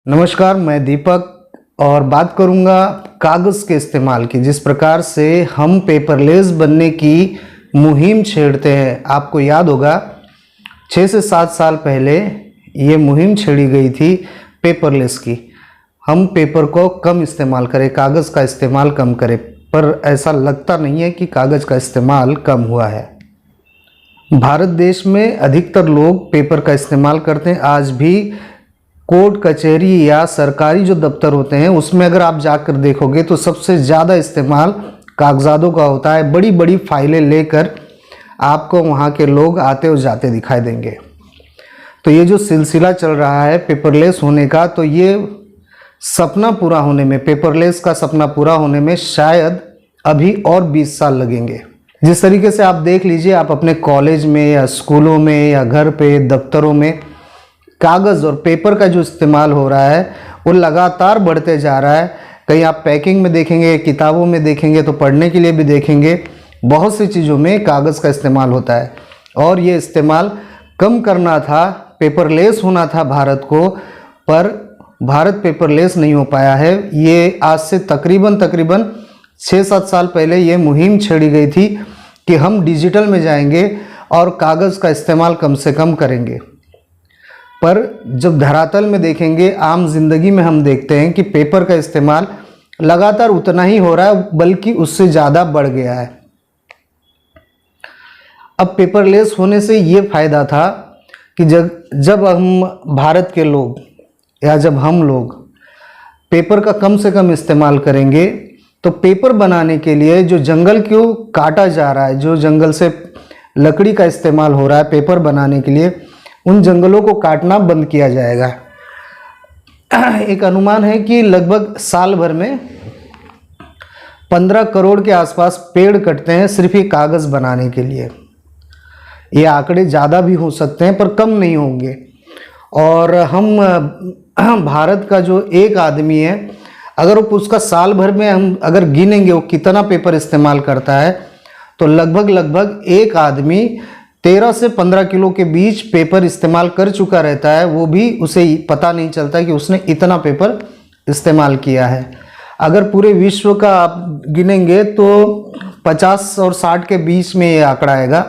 नमस्कार, मैं दीपक और बात करूंगा कागज़ के इस्तेमाल की। जिस प्रकार से हम पेपरलेस बनने की मुहिम छेड़ते हैं, आपको याद होगा 6 से 7 साल पहले ये मुहिम छेड़ी गई थी पेपरलेस की। हम पेपर को कम इस्तेमाल करें, कागज़ का इस्तेमाल कम करें, पर ऐसा लगता नहीं है कि कागज़ का इस्तेमाल कम हुआ है। भारत देश में अधिकतर लोग पेपर का इस्तेमाल करते हैं। आज भी कोर्ट कचहरी या सरकारी जो दफ्तर होते हैं उसमें अगर आप जाकर देखोगे तो सबसे ज़्यादा इस्तेमाल कागजातों का होता है। बड़ी बड़ी फाइलें लेकर आपको वहाँ के लोग आते और जाते दिखाई देंगे। तो ये जो सिलसिला चल रहा है पेपरलेस होने का, तो ये सपना पूरा होने में, पेपरलेस का सपना पूरा होने में शायद अभी और 20 साल लगेंगे। जिस तरीके से आप देख लीजिए, आप अपने कॉलेज में या स्कूलों में या घर पे दफ्तरों में कागज़ और पेपर का जो इस्तेमाल हो रहा है वो लगातार बढ़ते जा रहा है। कहीं आप पैकिंग में देखेंगे, किताबों में देखेंगे, तो पढ़ने के लिए भी देखेंगे, बहुत सी चीज़ों में कागज़ का इस्तेमाल होता है। और ये इस्तेमाल कम करना था, पेपरलेस होना था भारत को, पर भारत पेपरलेस नहीं हो पाया है। ये आज से तकरीबन 6-7 साल पहले ये मुहिम छेड़ी गई थी कि हम डिजिटल में जाएंगे और कागज़ का इस्तेमाल कम से कम करेंगे। पर जब धरातल में देखेंगे, आम जिंदगी में हम देखते हैं कि पेपर का इस्तेमाल लगातार उतना ही हो रहा है, बल्कि उससे ज़्यादा बढ़ गया है। अब पेपरलेस होने से ये फ़ायदा था कि जब हम भारत के लोग या जब हम लोग पेपर का कम से कम इस्तेमाल करेंगे, तो पेपर बनाने के लिए जो जंगल क्यों काटा जा रहा है, जो जंगल से लकड़ी का इस्तेमाल हो रहा है पेपर बनाने के लिए, उन जंगलों को काटना बंद किया जाएगा। एक अनुमान है कि लगभग साल भर में 15 करोड़ के आसपास पेड़ कटते हैं सिर्फ ये कागज़ बनाने के लिए। ये आंकड़े ज़्यादा भी हो सकते हैं पर कम नहीं होंगे। और हम भारत का जो एक आदमी है, अगर उसका साल भर में हम अगर गिनेंगे वो कितना पेपर इस्तेमाल करता है, तो लगभग एक आदमी 13 से 15 किलो के बीच पेपर इस्तेमाल कर चुका रहता है। वो भी उसे पता नहीं चलता कि उसने इतना पेपर इस्तेमाल किया है। अगर पूरे विश्व का आप गिनेंगे तो 50 और 60 के बीच में ये आंकड़ा आएगा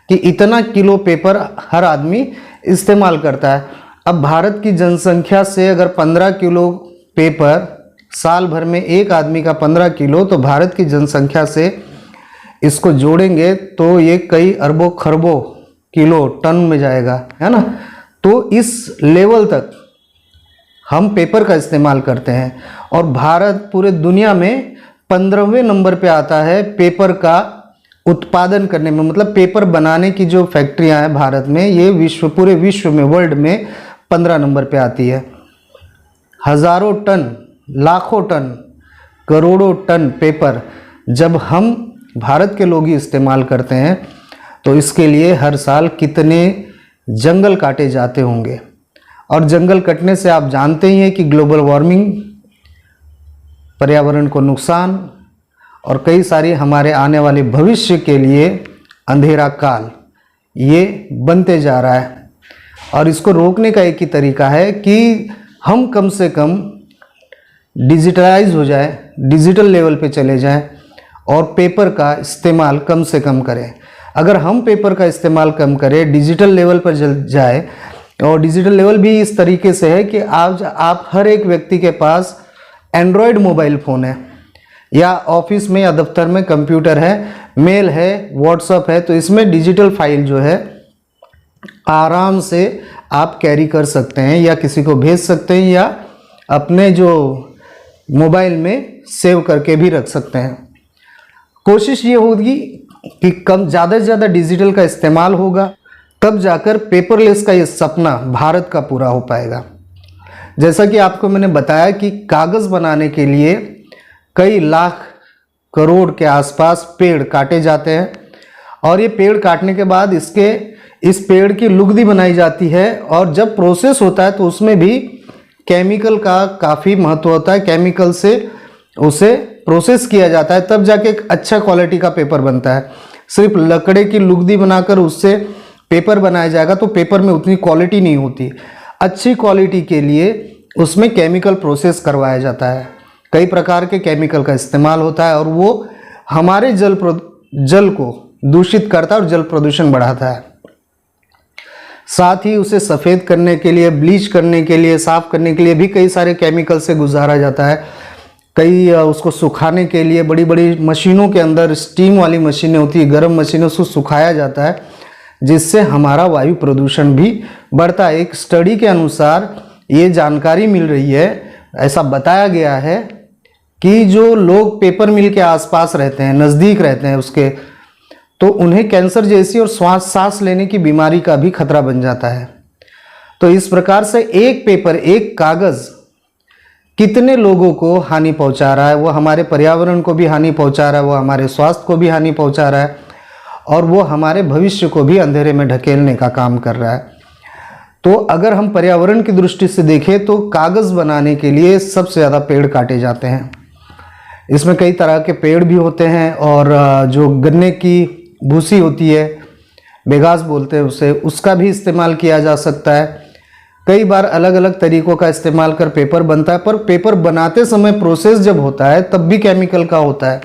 कि इतना किलो पेपर हर आदमी इस्तेमाल करता है। अब भारत की जनसंख्या से अगर 15 किलो पेपर साल भर में एक आदमी का 15 किलो, तो भारत की जनसंख्या से इसको जोड़ेंगे तो ये कई अरबों खरबों किलो टन में जाएगा, है ना। तो इस लेवल तक हम पेपर का इस्तेमाल करते हैं और भारत पूरे दुनिया में 15वें नंबर पे आता है पेपर का उत्पादन करने में। मतलब पेपर बनाने की जो फैक्ट्रियां हैं भारत में, ये पूरे विश्व में, वर्ल्ड में 15 नंबर पे आती है। हज़ारों टन, लाखों टन, करोड़ों टन पेपर जब हम भारत के लोग ही इस्तेमाल करते हैं, तो इसके लिए हर साल कितने जंगल काटे जाते होंगे। और जंगल कटने से आप जानते ही हैं कि ग्लोबल वार्मिंग, पर्यावरण को नुकसान और कई सारी हमारे आने वाले भविष्य के लिए अंधेरा काल ये बनते जा रहा है। और इसको रोकने का एक ही तरीका है कि हम कम से कम डिजिटलाइज हो जाए, डिजिटल लेवल पे चले जाएं और पेपर का इस्तेमाल कम से कम करें। अगर हम पेपर का इस्तेमाल कम करें, डिजिटल लेवल पर जाए, और डिजिटल लेवल भी इस तरीके से है कि आज आप हर एक व्यक्ति के पास एंड्रॉयड मोबाइल फ़ोन है, या ऑफिस में या दफ्तर में कंप्यूटर है, मेल है, व्हाट्सएप है, तो इसमें डिजिटल फाइल जो है आराम से आप कैरी कर सकते हैं या किसी को भेज सकते हैं या अपने जो मोबाइल में सेव करके भी रख सकते हैं। कोशिश ये होगी कि ज़्यादा से ज़्यादा डिजिटल का इस्तेमाल होगा, तब जाकर पेपरलेस का ये सपना भारत का पूरा हो पाएगा। जैसा कि आपको मैंने बताया कि कागज़ बनाने के लिए कई लाख करोड़ के आसपास पेड़ काटे जाते हैं, और ये पेड़ काटने के बाद इस पेड़ की लुगदी बनाई जाती है, और जब प्रोसेस होता है तो उसमें भी केमिकल का काफ़ी महत्व होता है। केमिकल से उसे प्रोसेस किया जाता है, तब जाके एक अच्छा क्वालिटी का पेपर बनता है। सिर्फ लकड़े की लुगदी बनाकर उससे पेपर बनाया जाएगा तो पेपर में उतनी क्वालिटी नहीं होती। अच्छी क्वालिटी के लिए उसमें केमिकल प्रोसेस करवाया जाता है, कई प्रकार के केमिकल का इस्तेमाल होता है और वो हमारे जल को दूषित करता है और जल प्रदूषण बढ़ाता है। साथ ही उसे सफ़ेद करने के लिए, ब्लीच करने के लिए, साफ़ करने के लिए भी कई सारे केमिकल से गुजारा जाता है। कई उसको सुखाने के लिए बड़ी बड़ी मशीनों के अंदर, स्टीम वाली मशीनें होती है, गर्म मशीनों से सुखाया जाता है, जिससे हमारा वायु प्रदूषण भी बढ़ता है। एक स्टडी के अनुसार ये जानकारी मिल रही है, ऐसा बताया गया है कि जो लोग पेपर मिल के आसपास रहते हैं, नज़दीक रहते हैं उसके, तो उन्हें कैंसर जैसी और सांस लेने की बीमारी का भी खतरा बन जाता है। तो इस प्रकार से एक पेपर, एक कागज़ कितने लोगों को हानि पहुंचा रहा है। वो हमारे पर्यावरण को भी हानि पहुंचा रहा है, वो हमारे स्वास्थ्य को भी हानि पहुंचा रहा है और वो हमारे भविष्य को भी अंधेरे में ढकेलने का काम कर रहा है। तो अगर हम पर्यावरण की दृष्टि से देखें तो कागज़ बनाने के लिए सबसे ज़्यादा पेड़ काटे जाते हैं। इसमें कई तरह के पेड़ भी होते हैं और जो गन्ने की भूसी होती है, बेगास बोलते हैं उसे, उसका भी इस्तेमाल किया जा सकता है। कई बार अलग अलग तरीक़ों का इस्तेमाल कर पेपर बनता है, पर पेपर बनाते समय प्रोसेस जब होता है तब भी केमिकल का होता है।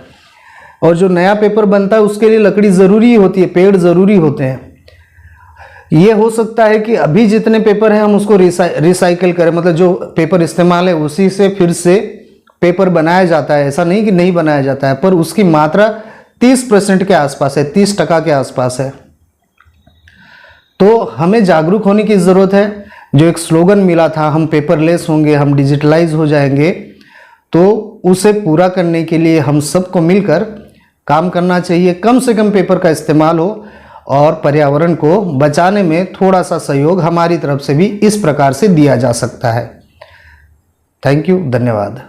और जो नया पेपर बनता है उसके लिए लकड़ी ज़रूरी होती है, पेड़ ज़रूरी होते हैं। ये हो सकता है कि अभी जितने पेपर हैं हम उसको रिसाइकिल करें, मतलब जो पेपर इस्तेमाल है उसी से फिर से पेपर बनाया जाता है, ऐसा नहीं कि नहीं बनाया जाता है, पर उसकी मात्रा 30% के आसपास है, 30% के आसपास है। तो हमें जागरूक होने की ज़रूरत है। जो एक स्लोगन मिला था, हम पेपरलेस होंगे, हम डिजिटलाइज हो जाएंगे, तो उसे पूरा करने के लिए हम सबको मिलकर काम करना चाहिए। कम से कम पेपर का इस्तेमाल हो और पर्यावरण को बचाने में थोड़ा सा सहयोग हमारी तरफ से भी इस प्रकार से दिया जा सकता है। थैंक यू, धन्यवाद।